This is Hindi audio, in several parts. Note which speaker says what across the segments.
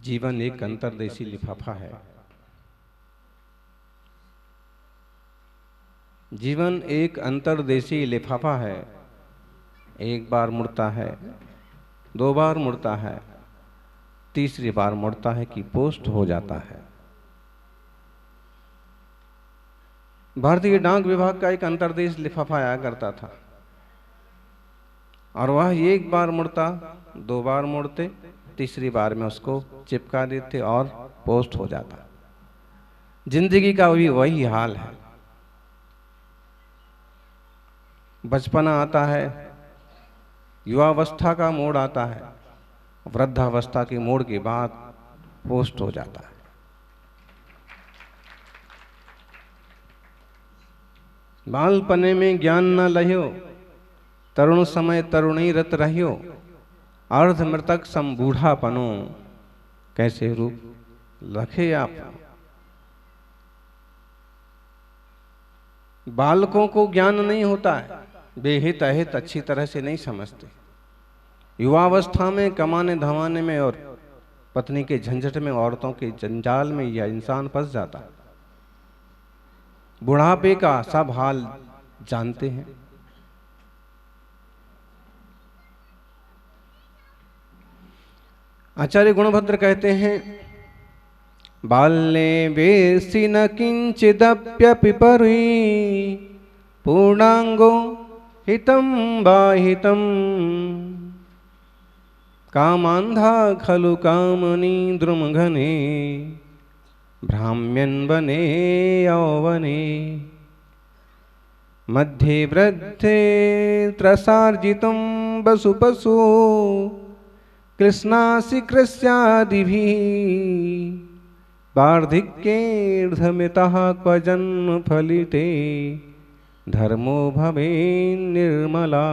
Speaker 1: जीवन एक अंतर्देशी लिफाफा है। जीवन एक अंतर्देशी लिफाफा है। एक बार मुड़ता है, दो बार मुड़ता है, तीसरी बार मुड़ता है कि पोस्ट हो जाता है। भारतीय डाक विभाग का एक अंतर्देश लिफाफा आया करता था और वह एक बार मुड़ता, दो बार मुड़ते, तीसरी बार में उसको चिपका देते और पोस्ट हो जाता। जिंदगी का भी वही हाल है। बचपना आता है, युवावस्था का मोड़ आता है, वृद्धावस्था के मोड़ के बाद पोस्ट हो जाता है। बालपने में ज्ञान न लह्यो, तरुण समय तरुणी रत रहियो, अर्ध मृतक सम बूढ़ा पनो, कैसे रूप लखे आप। बालकों को ज्ञान नहीं होता है, वे हित अहित अच्छी तरह से नहीं समझते। युवावस्था में कमाने धमाने में और पत्नी के झंझट में, औरतों के जंजाल में यह इंसान फंस जाता है। बुढ़ापे का सब हाल जानते हैं। आचार्य गुणभद्र कहते हैं, बाल्ये वेसी न किंचिदप्यपि परि, पूर्णांगो हितं बाहितं, कामांधा खलु कामनी द्रुमघने, भ्राम्यन् वने यौवने, मध्ये वृद्धे त्रसार्जितं वसुपसु, कृष्णासि कृस्यादिभिः, वार्धिक्येऽर्धमितः क्व जन्म फलिते, धर्मो भवेन् निर्मला।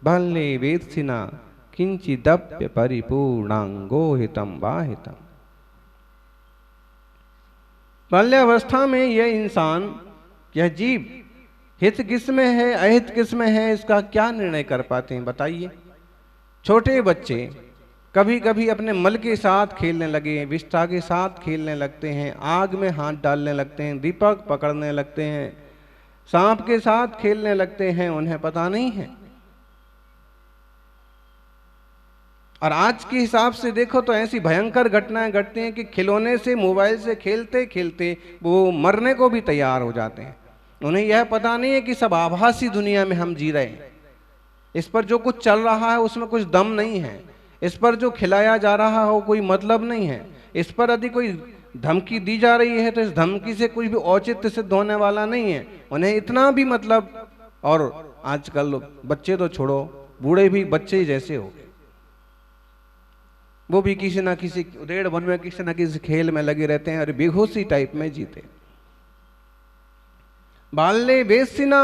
Speaker 1: बाल्ये वेत्सिना किंचिदप्य परिपूर्णांगो हितं वाहितं। बाल्यावस्था में यह इंसान, यह जीव हित किस में है अहित किस में है, इसका क्या निर्णय कर पाते हैं बताइए। छोटे बच्चे कभी कभी अपने मल के साथ खेलने लगे, विष्ठा के साथ खेलने लगते हैं, आग में हाथ डालने लगते हैं, दीपक पकड़ने लगते हैं, सांप के साथ खेलने लगते हैं, उन्हें पता नहीं है। और आज के हिसाब से देखो तो ऐसी भयंकर घटनाएं घटती हैं कि खिलौने से, मोबाइल से खेलते खेलते वो मरने को भी तैयार हो जाते हैं। उन्हें यह पता नहीं है कि सब आभासी दुनिया में हम जी रहे हैं। इस पर जो कुछ चल रहा है उसमें कुछ दम नहीं है। इस पर जो खिलाया जा रहा हो कोई मतलब नहीं है। इस पर यदि कोई धमकी दी जा रही है तो इस धमकी से कोई भी औचित्य सिद्ध होने वाला नहीं है। उन्हें इतना भी मतलब, और आजकल बच्चे तो छोड़ो, बूढ़े भी बच्चे जैसे हो गए। वो भी किसी ना किसी उधेड़ वन में किसी ना किसी खेल में लगे रहते हैं और बेहोशी टाइप में जीते। बाल्ये वेश्यिना,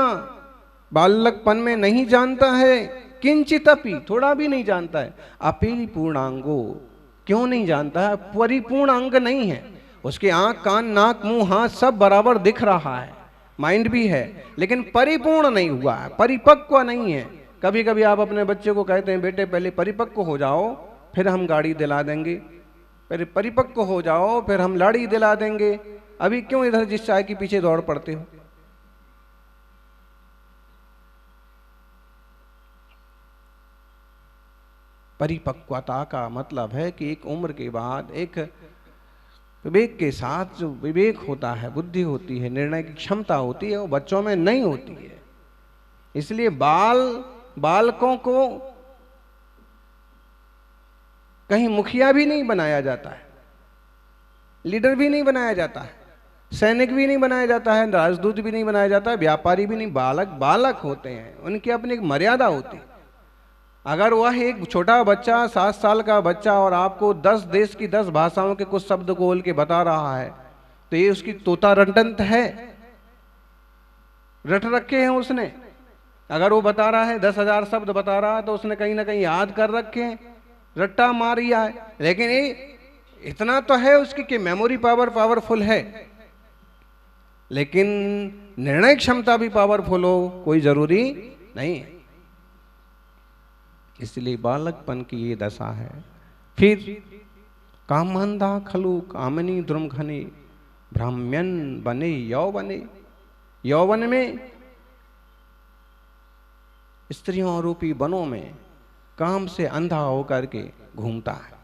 Speaker 1: बालकपन में नहीं जानता है, किंचित अपि, थोड़ा भी नहीं जानता है, अपि पूर्णांगो, क्यों नहीं जानता है, परिपूर्ण अंग नहीं है। उसके आंख कान नाक मुंह हाथ सब बराबर दिख रहा है, माइंड भी है, लेकिन परिपूर्ण नहीं हुआ है, परिपक्व नहीं है। कभी कभी आप अपने बच्चे को कहते हैं बेटे पहले परिपक्व हो जाओ फिर हम गाड़ी दिला देंगे, पहले परिपक्व हो जाओ फिर हम लाड़ी दिला देंगे, अभी क्यों इधर जिस चाय के पीछे दौड़ पड़ते हो। परिपक्वता का मतलब है कि एक उम्र के बाद एक विवेक के साथ जो विवेक होता है, बुद्धि होती है, निर्णय की क्षमता होती है, वो बच्चों में नहीं होती है। इसलिए बालकों को कहीं मुखिया भी नहीं बनाया जाता है, लीडर भी नहीं बनाया जाता है, सैनिक भी नहीं बनाया जाता है, राजदूत भी नहीं बनाया जाता है, व्यापारी भी नहीं। बालक होते हैं, उनकी अपनी एक मर्यादा होती है। अगर वह एक छोटा बच्चा 7 साल का बच्चा और आपको 10 देश की 10 भाषाओं के कुछ शब्द बोल के बता रहा है तो ये उसकी तोता रटंत है, रट रखे हैं उसने। अगर वो बता रहा है 10,000 शब्द बता रहा है तो उसने कहीं ना कहीं याद कर रखे हैं, रट्टा मार लिया है। लेकिन ये इतना तो है उसकी कि मेमोरी पावरफुल है। लेकिन निर्णय क्षमता भी पावरफुल हो कोई जरूरी नहीं है। इसलिए बालकपन की ये दशा है। फिर कामंदा खलु कामनी द्रुमघने भ्राम्यन बने यौवने। यौवन में स्त्रियों रूपी वनों में काम से अंधा होकर के घूमता है।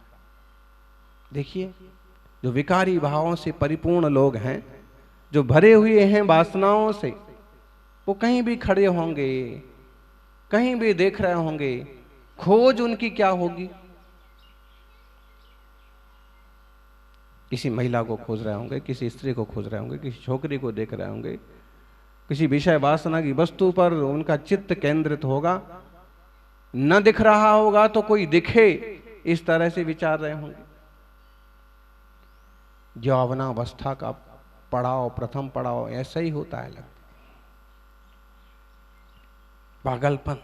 Speaker 1: देखिए, जो विकारी भावों से परिपूर्ण लोग हैं, जो भरे हुए हैं वासनाओं से, वो कहीं भी खड़े होंगे, कहीं भी देख रहे होंगे, खोज उनकी क्या होगी? किसी महिला को खोज रहे होंगे, किसी स्त्री को खोज रहे होंगे, किसी छोकरी को देख रहे होंगे, किसी विषय वासना की वस्तु पर उनका चित्त केंद्रित होगा। न दिख रहा होगा तो कोई दिखे, इस तरह से विचार रहे होंगे। यौवनावस्था का पड़ाव, प्रथम पड़ाव ऐसा ही होता है। लगता पागलपन,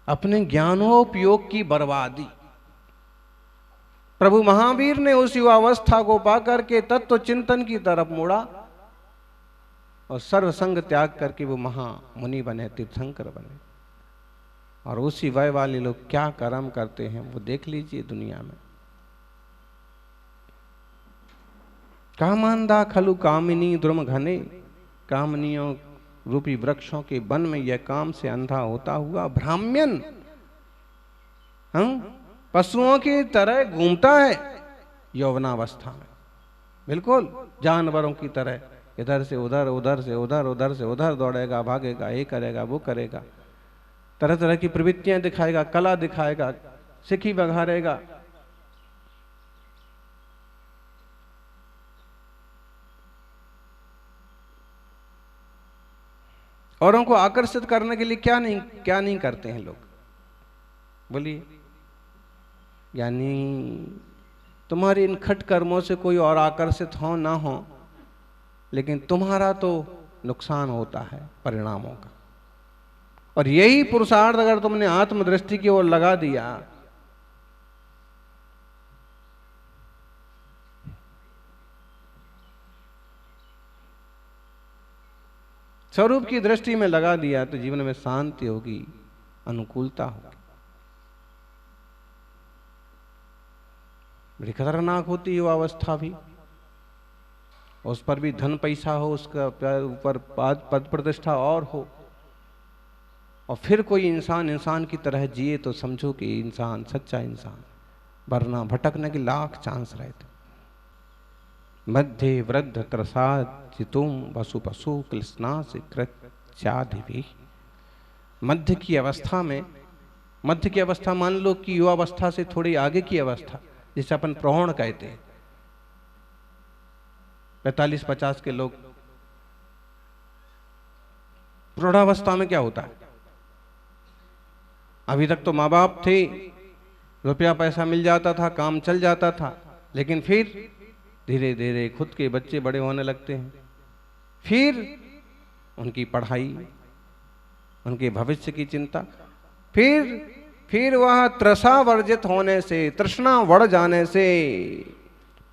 Speaker 1: अपने ज्ञानोपयोग की बर्बादी। प्रभु महावीर ने उस युवावस्था को पाकर के तत्व चिंतन की तरफ मोड़ा और सर्वसंग त्याग करके वो महामुनि बने, तीर्थंकर बने। और उसी वय वाले लोग क्या कर्म करते हैं वो देख लीजिए दुनिया में। कामंदा खलु कामिनी द्रुम घने, कामनियों रूपी वृक्षों के वन में यह काम से अंधा होता हुआ भ्राम्यन, हम पशुओं की तरह घूमता है यौवनावस्था में, बिल्कुल जानवरों की तरह इधर से उधर, उधर से उधर, उधर से उधर दौड़ेगा, भागेगा, ये करेगा, वो करेगा, तरह तरह की प्रवृत्तियां दिखाएगा, कला दिखाएगा, सिखी बघारेगा। औरों को आकर्षित करने के लिए क्या नहीं करते हैं लोग, बोलिए। यानी तुम्हारे इन खट कर्मों से कोई और आकर्षित हो ना हो, लेकिन तुम्हारा तो नुकसान होता है परिणामों का। और यही पुरुषार्थ अगर तुमने आत्मदृष्टि की ओर लगा दिया, स्वरूप की दृष्टि में लगा दिया, तो जीवन में शांति होगी, अनुकूलता होगी। बड़ी खतरनाक होती है युवावस्था भी। उस पर भी धन पैसा हो, उसका ऊपर पद प्रतिष्ठा और हो, और फिर कोई इंसान की तरह जिए, तो समझो कि इंसान सच्चा इंसान, वरना भटकने के लाख चांस रहते। मध्य वृद्ध त्रसादितुम वसु पशु कृष्णा से कृत्यादि भी। मध्य की अवस्था में, मध्य की अवस्था मान लो कि युवावस्था से थोड़ी आगे की अवस्था, जिसे अपन प्रौढ़ कहते हैं। 45-50 के लोग। प्रौढ़ावस्था में क्या होता है? अभी तक तो माँ बाप थे, रुपया पैसा मिल जाता था, काम चल जाता था, लेकिन फिर धीरे धीरे खुद के बच्चे बड़े होने लगते हैं, फिर उनकी पढ़ाई, उनके भविष्य की चिंता, फिर वह तृषा वर्जित होने से, तृष्णा बढ़ जाने से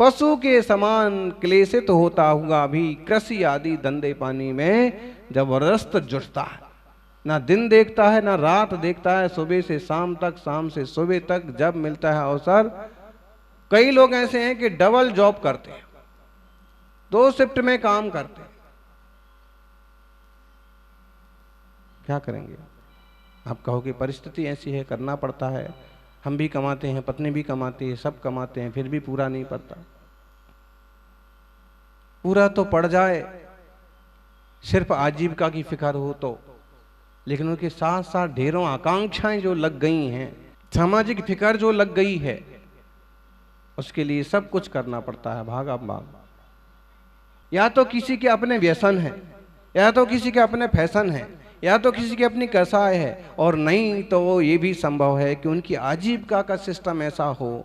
Speaker 1: पशु के समान क्लेशित होता हुआ भी कृषि आदि धंधे पानी में जबरदस्त जुटता है। ना दिन देखता है, ना रात देखता है, सुबह से शाम तक, शाम से सुबह तक, जब मिलता है अवसर। कई लोग ऐसे हैं कि डबल जॉब करते हैं, 2 शिफ्ट में काम करते हैं। क्या करेंगे? आप कहोगे परिस्थिति ऐसी है, करना पड़ता है, हम भी कमाते हैं, पत्नी भी कमाती है, सब कमाते हैं, फिर भी पूरा नहीं पड़ता। पूरा तो पड़ जाए, सिर्फ आजीविका की फिक्र हो तो, लेकिन उनके साथ साथ ढेरों आकांक्षाएं जो लग गई हैं, सामाजिक फिक्र जो लग गई है, उसके लिए सब कुछ करना पड़ता है, भागा भाग। या तो किसी के अपने व्यसन है, या तो किसी के अपने फैशन है, या तो किसी की अपनी कसाय है, और नहीं तो वो ये भी संभव है कि उनकी आजीविका का सिस्टम ऐसा हो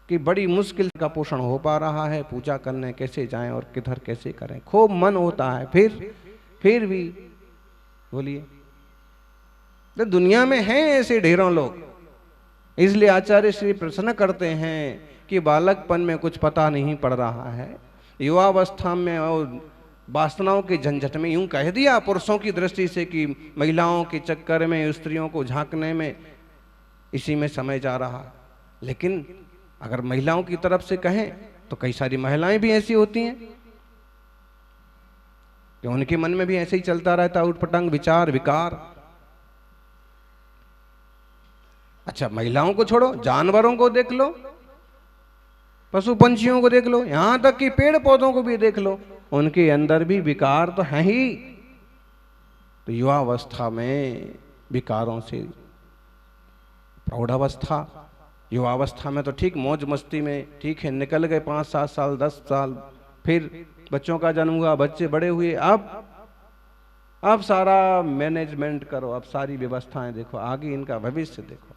Speaker 1: कि बड़ी मुश्किल का पोषण हो पा रहा है, पूजा करने कैसे जाएं और किधर कैसे करें, खूब मन होता है, फिर भी बोलिए। तो दुनिया में हैं ऐसे ढेरों लोग। इसलिए आचार्य श्री प्रश्न करते हैं कि बालकपन में कुछ पता नहीं पड़ रहा है, युवावस्था में और वासनाओं के झंझट में, यूं कह दिया पुरुषों की दृष्टि से कि महिलाओं के चक्कर में, स्त्रियों को झांकने में, इसी में समय जा रहा। लेकिन अगर महिलाओं की तरफ से कहें तो कई सारी महिलाएं भी ऐसी होती हैं कि उनके मन में भी ऐसे ही चलता रहता है उटपटांग विचार विकार। अच्छा, महिलाओं को छोड़ो, जानवरों को देख लो, पशु पंछियों को देख लो, यहां तक कि पेड़ पौधों को भी देख लो, उनके अंदर भी विकार तो हैं ही। तो युवावस्था में विकारों से, प्रौढ़ावस्था, युवावस्था में तो ठीक मौज मस्ती में ठीक है, निकल गए 5-7 साल 10 साल, फिर बच्चों का जन्म हुआ, बच्चे बड़े हुए, अब सारा मैनेजमेंट करो, अब सारी व्यवस्थाएं देखो, आगे इनका भविष्य देखो।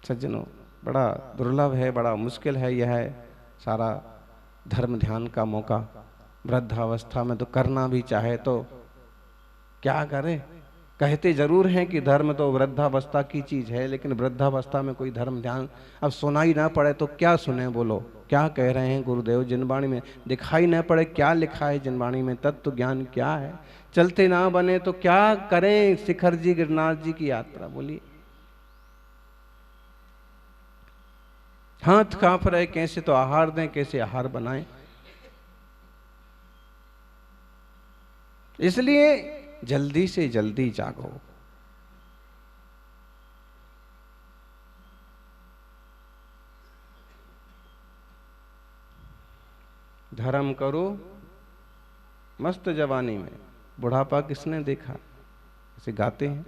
Speaker 1: सज्जनों, बड़ा दुर्लभ है, बड़ा मुश्किल है यह सारा धर्म ध्यान का मौका। वृद्धावस्था में तो करना भी चाहे तो क्या करे। कहते जरूर हैं कि धर्म तो वृद्धावस्था की चीज है, लेकिन वृद्धावस्था में कोई धर्म ध्यान अब सुनाई ना पड़े तो क्या सुने, बोलो क्या कह रहे हैं गुरुदेव जिनवाणी में, दिखाई ना पड़े क्या लिखा है जिनवाणी में, तत्व ज्ञान क्या है, चलते ना बने तो क्या करें, शिखर जी गिरनार जी की यात्रा, बोलिए। हाथ कांप रहे, कैसे तो आहार दें, कैसे आहार बनाएं। इसलिए जल्दी से जल्दी जागो। धर्म करो मस्त जवानी में, बुढ़ापा किसने देखा, इसे गाते हैं।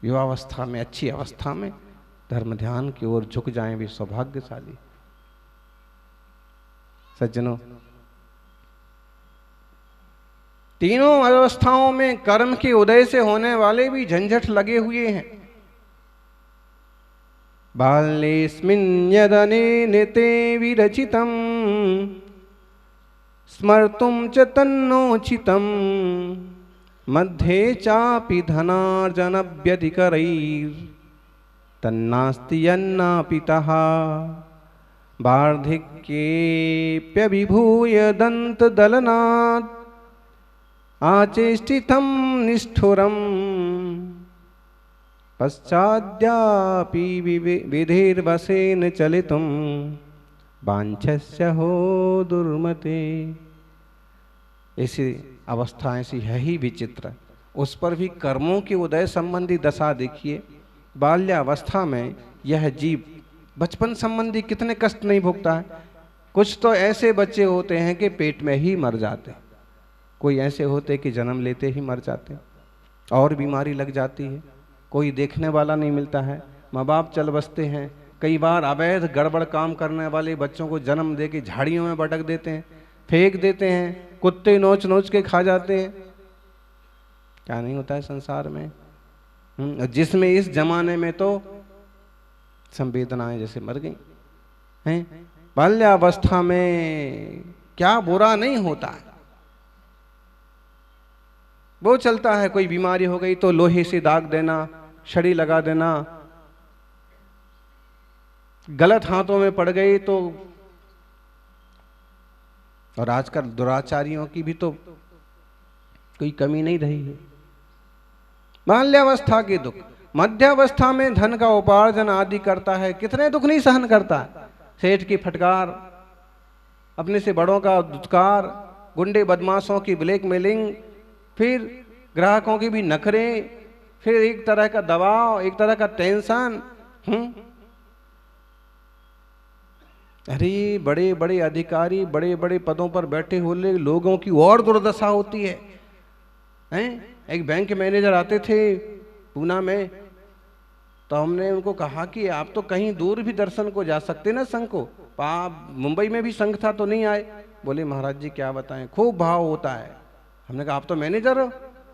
Speaker 1: युवावस्था में, अच्छी अवस्था में धर्म ध्यान की ओर झुक जाएं भी सौभाग्यशाली। सज्जनों, तीनों अवस्थाओं में कर्म के उदय से होने वाले भी झंझट लगे हुए हैं। बाल्येऽस्मिन् यदनेनेते विरचितं स्मर्तुं च तन्नोचितं मध्ये चापि धनार्जनव्यधिकरैर्तन्नास्ति यन्नापितः वार्धिक्येऽप्यभिभूय दन्तदलनात् आचेष्टितं निष्ठुरम् पश्चाद्यापि विधिर्वशेन चलितुं वाञ्छस्य हो दुर्मते। ऐसी अवस्था ऐसी है ही विचित्र। उस पर भी कर्मों के उदय संबंधी दशा देखिए। बाल्यावस्था में यह जीव बचपन संबंधी कितने कष्ट नहीं भोगता है। कुछ तो ऐसे बच्चे होते हैं कि पेट में ही मर जाते, कोई ऐसे होते कि जन्म लेते ही मर जाते, और बीमारी लग जाती है, कोई देखने वाला नहीं मिलता है, माँ बाप चल बसते हैं। कई बार अवैध गड़बड़ काम करने वाले बच्चों को जन्म दे के झाड़ियों में बटक देते हैं, फेंक देते हैं, कुत्ते नोच नोच के खा जाते हैं। क्या नहीं होता है संसार में। जिसमें इस जमाने में तो संवेदनाएं जैसे मर गई हैं। बाल्यावस्था में क्या बुरा नहीं होता है, वो चलता है। कोई बीमारी हो गई तो लोहे से दाग देना, छड़ी लगा देना, गलत हाथों में पड़ गई तो, और आजकल दुराचारियों की भी तो कोई कमी नहीं रही है। बाल्यावस्था के दुख, मध्यावस्था में धन का उपार्जन आदि करता है, कितने दुख नहीं सहन करता है। सेठ की फटकार, अपने से बड़ों का दुत्कार, गुंडे बदमाशों की ब्लैकमेलिंग, फिर ग्राहकों की भी नखरे, फिर एक तरह का दबाव, एक तरह का टेंशन। अरे बड़े बड़े अधिकारी, बड़े बड़े पदों पर बैठे हुए लोगों की और दुर्दशा होती है। एक बैंक मैनेजर आते थे पूना में, तो हमने उनको कहा कि आप तो कहीं दूर भी दर्शन को जा सकते ना संघ को, आप मुंबई में भी संघ था तो नहीं आए। बोले महाराज जी क्या बताएं, खूब भाव होता है। हमने कहा आप तो मैनेजर हो।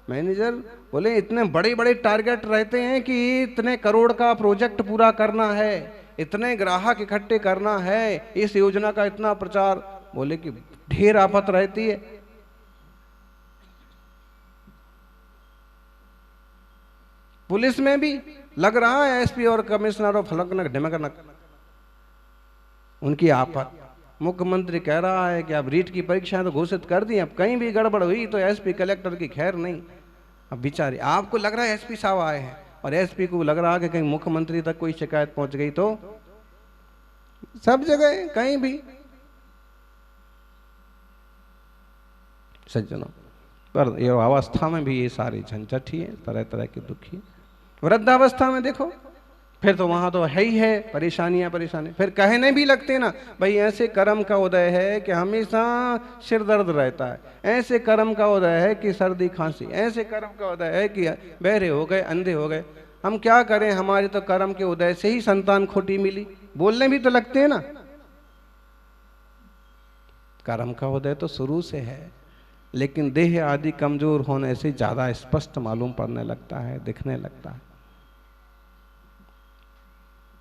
Speaker 1: मैनेजर बोले इतने बड़े बड़े टारगेट रहते हैं कि इतने करोड़ का प्रोजेक्ट पूरा करना है, इतने ग्राहक इकट्ठे करना है, इस योजना का इतना प्रचार। बोले कि ढेर आफत रहती है। पुलिस में भी लग रहा है एसपी और कमिश्नर और फलकनक ढिमकनक, उनकी आफत। मुख्यमंत्री कह रहा है कि अब रीट की परीक्षाएं तो घोषित कर दी, अब कहीं भी गड़बड़ हुई तो एसपी कलेक्टर की खैर नहीं। अब बेचारे, आपको लग रहा है एसपी साहब आए हैं और एसपी को लग रहा है कि कहीं मुख्यमंत्री तक कोई शिकायत पहुंच गई तो सब जगह कहीं भी। सज्जनों, पर ये अवस्था में भी ये सारी झंझट ही है, तरह तरह के दुखी। वृद्धावस्था में देखो, फिर तो वहां तो है ही है परेशानियां परेशानी। फिर कहने भी लगते ना, भाई ऐसे कर्म का उदय है कि हमेशा सिर दर्द रहता है, ऐसे कर्म का उदय है कि सर्दी खांसी, ऐसे कर्म का उदय है कि बहरे हो गए, अंधे हो गए। हम क्या करें, हमारे तो कर्म के उदय से ही संतान खोटी मिली। बोलने भी तो लगते हैं ना, कर्म का उदय तो शुरू से है, लेकिन देह आदि कमजोर होने से ज्यादा स्पष्ट मालूम पड़ने लगता है, दिखने लगता है।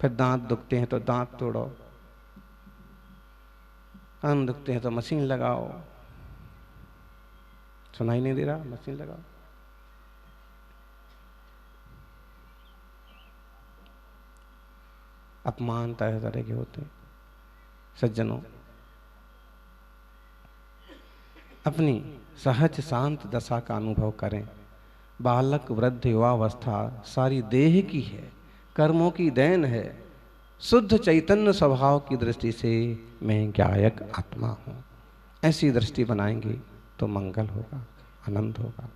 Speaker 1: फिर दांत दुखते हैं तो दांत तोड़ो, कान दुखते हैं तो मशीन लगाओ, सुनाई नहीं दे रहा, मशीन लगाओ। अपमान तरह तरह के होते हैं। सज्जनों, अपनी सहज शांत दशा का अनुभव करें। बालक वृद्ध युवावस्था सारी देह की है, कर्मों की देन है। शुद्ध चैतन्य स्वभाव की दृष्टि से मैं ज्ञायक आत्मा हूं, ऐसी दृष्टि बनाएंगे तो मंगल होगा, आनंद होगा।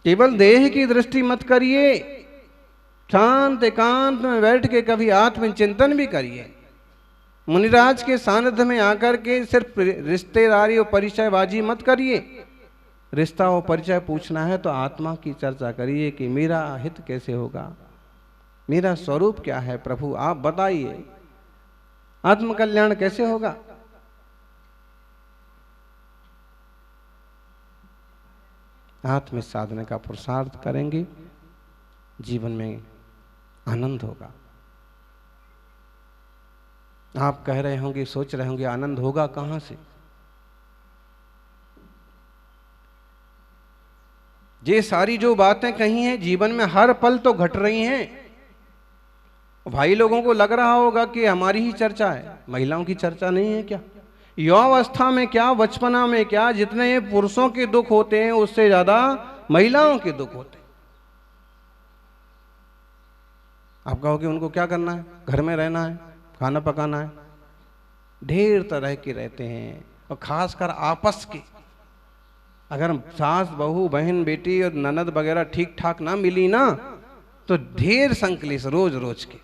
Speaker 1: केवल देह की दृष्टि मत करिए, शांत एकांत में बैठ के कभी आत्मचिंतन भी करिए। मुनिराज के सानिध्य में आकर के सिर्फ रिश्तेदारी और परिचयबाजी मत करिए। रिश्ता और परिचय पूछना है तो आत्मा की चर्चा करिए कि मेरा हित कैसे होगा, मेरा स्वरूप क्या है, प्रभु आप बताइए, आत्मकल्याण कैसे होगा। आत्म साधने का पुरुषार्थ करेंगे, जीवन में आनंद होगा। आप कह रहे होंगे, सोच रहे होंगे, आनंद होगा कहां से? ये सारी जो बातें कही हैं जीवन में हर पल तो घट रही हैं। भाई लोगों को लग रहा होगा कि हमारी ही चर्चा है, महिलाओं की चर्चा नहीं है क्या? युवावस्था में क्या, बचपना में क्या, जितने पुरुषों के दुख होते हैं उससे ज्यादा महिलाओं के दुख होते हैं। आप कहोगे उनको क्या करना है, घर में रहना है, खाना पकाना है। ढेर तरह के रहते हैं, और खासकर आपस के। अगर सास बहू बहन बेटी और ननद वगैरह ठीक ठाक ना मिली ना, तो ढेर संकलेश रोज रोज के।